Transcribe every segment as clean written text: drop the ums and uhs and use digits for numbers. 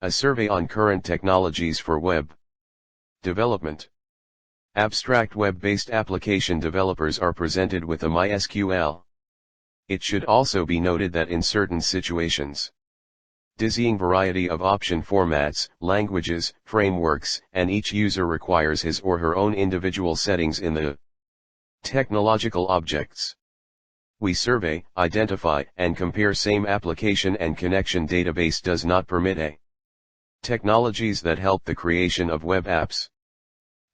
A survey on current technologies for web development. Abstract web-based application developers are presented with a MySQL. It should also be noted that in certain situations, dizzying variety of option formats, languages, frameworks, and each user requires his or her own individual settings in the technological objects. We survey, identify, and compare same application and connection database does not permit a technologies that help the creation of web apps.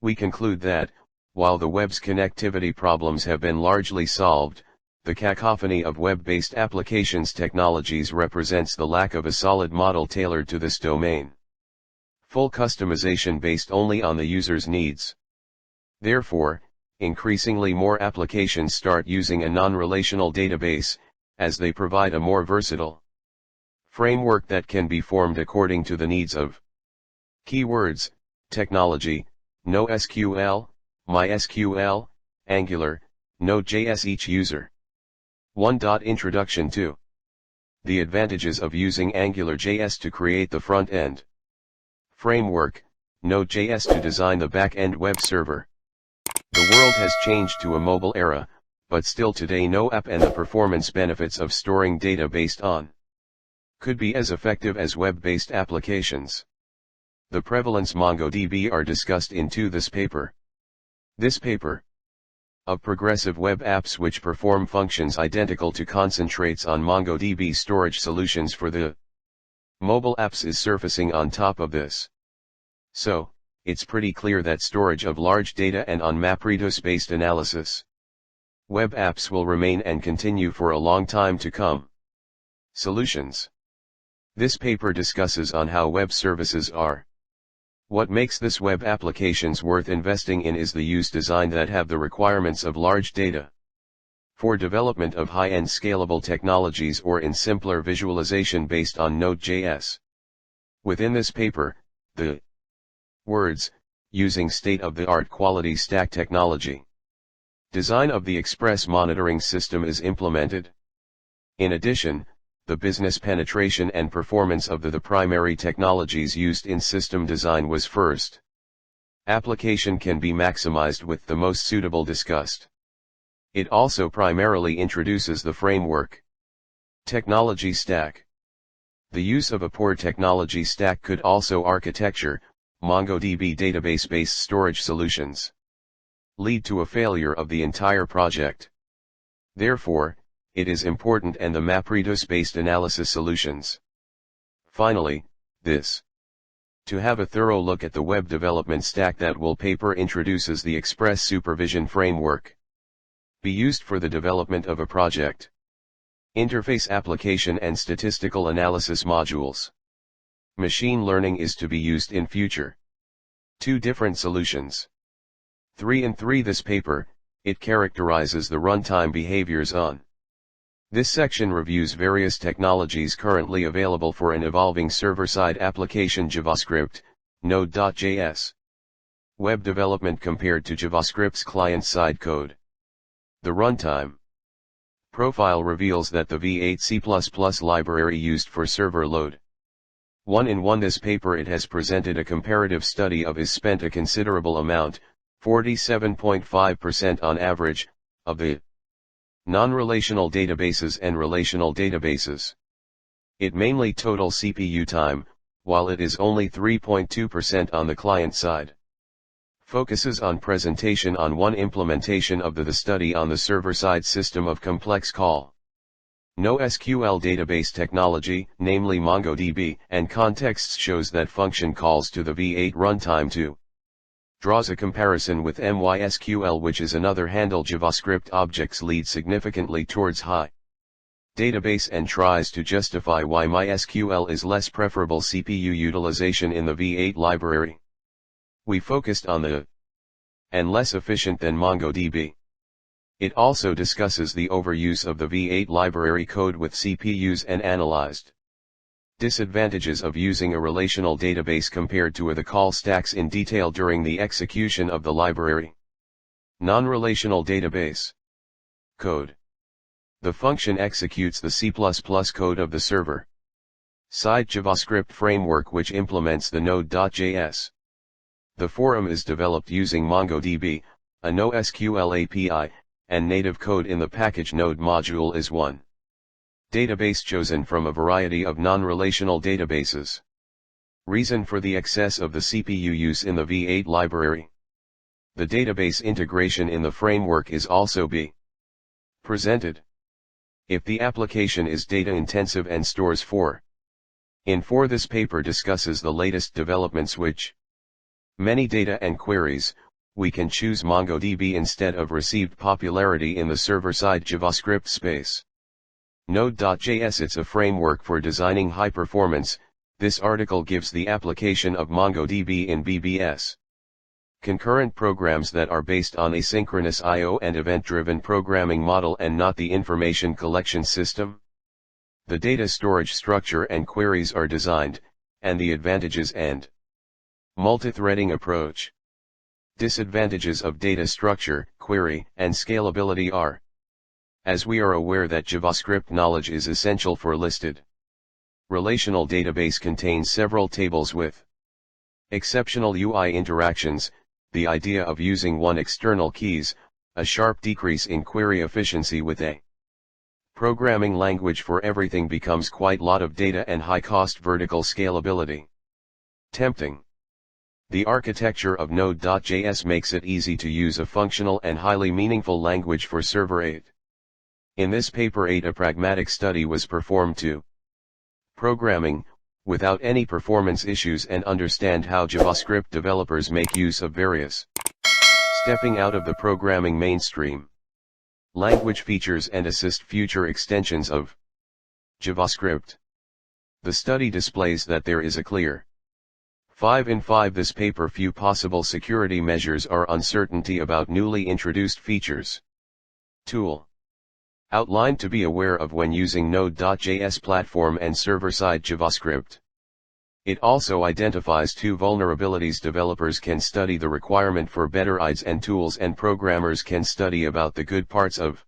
We conclude that, while the web's connectivity problems have been largely solved, the cacophony of web-based applications technologies represents the lack of a solid model tailored to this domain. Full customization based only on the user's needs. Therefore, increasingly more applications start using a non-relational database, as they provide a more versatile framework that can be formed according to the needs of keywords, technology, NoSQL, MySQL, Angular, Node.js each user. 1. Introduction to the advantages of using AngularJS to create the front-end framework, Node.js to design the back-end web server. The world has changed to a mobile era, but still today no app and the performance benefits of storing data based on could be as effective as web-based applications. The prevalence MongoDB are discussed in this paper. This paper of progressive web apps which perform functions identical to concentrates on MongoDB storage solutions for the mobile apps is surfacing on top of this. So, it's pretty clear that storage of large data and on MapReduce-based analysis web apps will remain and continue for a long time to come. Solutions. This paper discusses on how web services are. What makes this web applications worth investing in is the use design that have the requirements of large data. For development of high-end scalable technologies or in simpler visualization based on Node.js. Within this paper, the words, using state-of-the-art quality stack technology. Design of the express monitoring system is implemented. In addition, the business penetration and performance of the primary technologies used in system design was first. Application can be maximized with the most suitable discussed. It also primarily introduces the framework. Technology stack. The use of a poor technology stack could also architecture, MongoDB database-based storage solutions, lead to a failure of the entire project. Therefore, it is important and the MapReduce-based analysis solutions. Finally, to have a thorough look at the web development stack that will paper introduces the Express Supervision Framework. Be used for the development of a project. Interface application and statistical analysis modules. Machine learning is to be used in future. 2 different solutions. 3 and 3 This paper, it characterizes the runtime behaviors on. This section reviews various technologies currently available for an evolving server-side application JavaScript, Node.js. Web development compared to JavaScript's client-side code. The runtime profile reveals that the V8 C++ library used for server load. 1 in 1 This paper it has presented a comparative study of is spent a considerable amount, 47.5% on average, of the non-relational databases and relational databases. It mainly total CPU time, while it is only 3.2% on the client side. Focuses on presentation on one implementation of the study on the server-side system of complex call. NoSQL database technology, namely MongoDB, and contexts shows that function calls to the V8 runtime too. Draws a comparison with MySQL which is another handle JavaScript objects lead significantly towards high database and tries to justify why MySQL is less preferable CPU utilization in the V8 library. We focused on the and less efficient than MongoDB. It also discusses the overuse of the V8 library code with CPUs and analyzed disadvantages of using a relational database compared to the call stacks in detail during the execution of the library. Non-relational database code. The function executes the C++ code of the server. Side JavaScript framework which implements the Node.js. The forum is developed using MongoDB, a NoSQL API, and native code in the package Node module is one. Database chosen from a variety of non-relational databases. Reason for the excess of the CPU use in the V8 library. The database integration in the framework is also be presented. If the application is data-intensive and stores 4. In 4 this paper discusses the latest developments which many data and queries, we can choose MongoDB instead of received popularity in the server-side JavaScript space. Node.js it's a framework for designing high performance. This article gives the application of MongoDB in BBS. Concurrent programs that are based on asynchronous I/O and event-driven programming model and not the information collection system. The data storage structure and queries are designed, and the advantages and multithreading approach. Disadvantages of data structure, query, and scalability are. As we are aware that JavaScript knowledge is essential for listed. Relational database contains several tables with exceptional UI interactions, the idea of using one external keys, a sharp decrease in query efficiency with a programming language for everything becomes quite lot of data and high cost vertical scalability. Tempting. The architecture of Node.js makes it easy to use a functional and highly meaningful language for Server 8. In this paper 8 a pragmatic study was performed to programming, without any performance issues and understand how JavaScript developers make use of various stepping out of the programming mainstream language features and assist future extensions of JavaScript. The study displays that there is a clear 5 in 5 this paper few possible security measures are uncertainty about newly introduced features. Tool outline to be aware of when using Node.js platform and server-side JavaScript. It also identifies 2 vulnerabilities developers can study the requirement for better IDEs and tools and programmers can study about the good parts of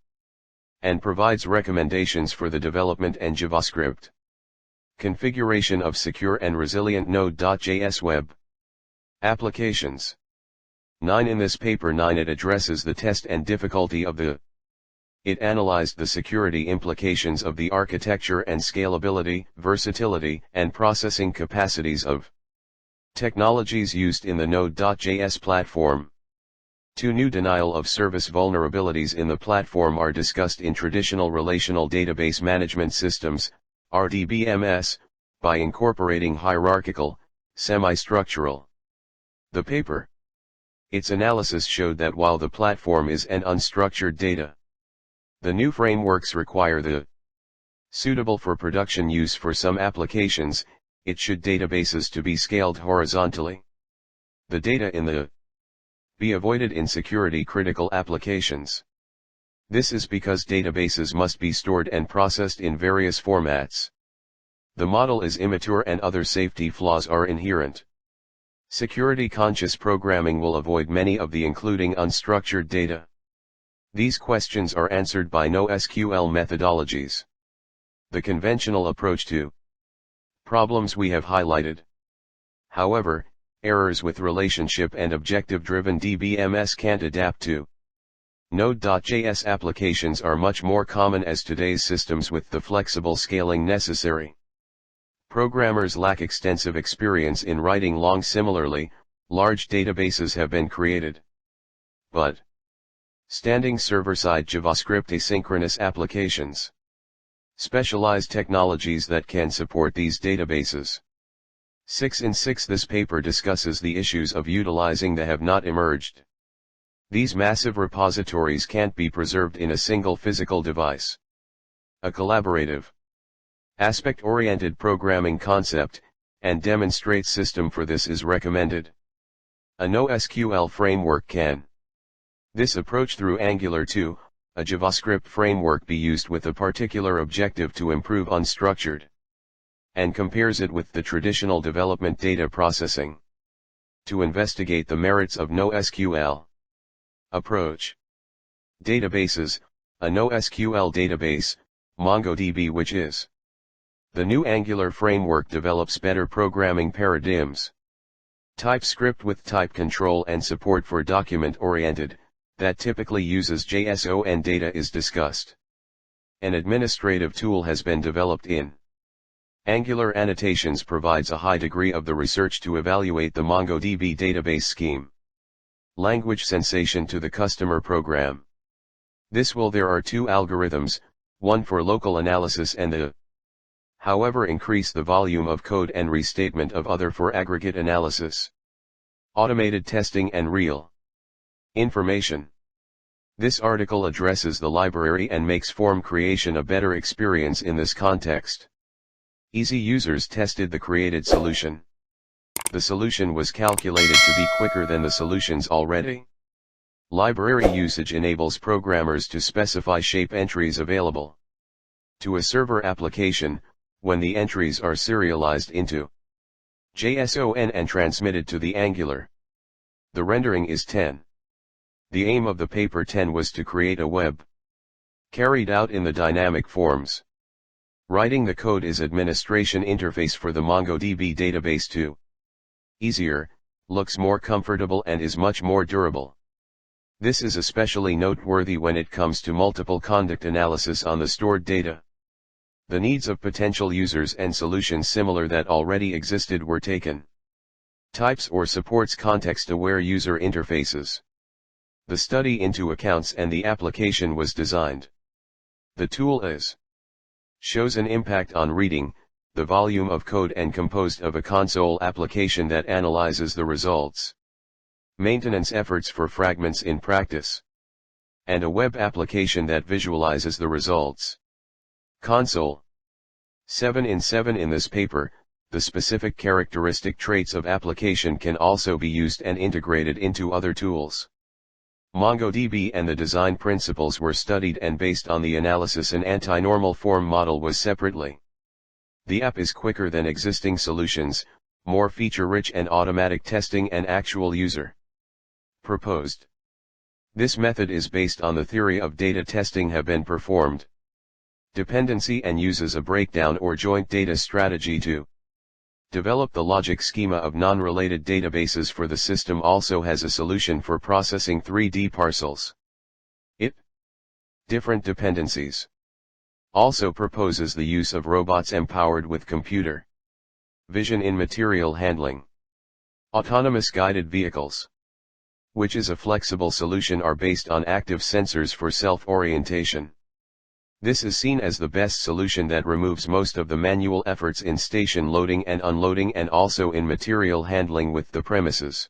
and provides recommendations for the development and JavaScript. Configuration of secure and resilient Node.js web applications. 9 in this paper 9 it addresses the test and difficulty of the It analyzed the security implications of the architecture and scalability, versatility, and processing capacities of technologies used in the Node.js platform. 2 new denial of service vulnerabilities in the platform are discussed in traditional relational database management systems, RDBMS, by incorporating hierarchical, semi-structural. The paper. Its analysis showed that while the platform is an unstructured data, the new frameworks require the suitable for production use for some applications, it should databases to be scaled horizontally. The data in the be avoided in security critical applications. This is because databases must be stored and processed in various formats. The model is immature and other safety flaws are inherent. Security conscious programming will avoid many of the including unstructured data. These questions are answered by NoSQL methodologies. The conventional approach to problems we have highlighted. However, errors with relationship and objective-driven DBMS can't adapt to Node.js applications are much more common as today's systems with the flexible scaling necessary. Programmers lack extensive experience in writing long. Similarly, large databases have been created. But standing server-side JavaScript asynchronous applications. Specialized technologies that can support these databases. 6 in 6 this paper discusses the issues of utilizing the have not emerged. These massive repositories can't be preserved in a single physical device. A collaborative, aspect-oriented programming concept, and demonstrate system for this is recommended. A NoSQL framework can. This approach through Angular 2, a JavaScript framework be used with a particular objective to improve unstructured, and compares it with the traditional development data processing. To investigate the merits of NoSQL approach. Databases, a NoSQL database, MongoDB which is The new Angular framework develops better programming paradigms. TypeScript with type control and support for document-oriented, that typically uses JSON data is discussed. An administrative tool has been developed in Angular Annotations provides a high degree of the research to evaluate the MongoDB database scheme. Language sensation to the customer program. There are two algorithms, one for local analysis and the however increase the volume of code and restatement of other for aggregate analysis. Automated testing and real information. This article addresses the library and makes form creation a better experience in this context. Easy users tested the created solution. The solution was calculated to be quicker than the solutions already. Library usage enables programmers to specify shape entries available to a server application, when the entries are serialized into JSON and transmitted to the Angular. The rendering is 10. The aim of the paper 10 was to create a web carried out in the dynamic forms. Writing the code is administration interface for the MongoDB database too. Easier, looks more comfortable and is much more durable. This is especially noteworthy when it comes to multiple conduct analysis on the stored data. The needs of potential users and solutions similar that already existed were taken. Types or supports context-aware user interfaces. The study into accounts and the application was designed. The tool shows an impact on reading, the volume of code and composed of a console application that analyzes the results. Maintenance efforts for fragments in practice. And a web application that visualizes the results. Console. 7 in this paper, the specific characteristic traits of application can also be used and integrated into other tools. MongoDB and the design principles were studied and based on the analysis an anti-normal form model was separately. The app is quicker than existing solutions, more feature-rich and automatic testing and actual user proposed. This method is based on the theory of data testing have been performed. Dependency and uses a breakdown or joint data strategy to develop the logic schema of non-related databases for the system also has a solution for processing 3D parcels. Different dependencies. Also proposes the use of robots empowered with computer vision in material handling. Autonomous guided vehicles, which is a flexible solution, are based on active sensors for self-orientation. This is seen as the best solution that removes most of the manual efforts in station loading and unloading and also in material handling with the premises.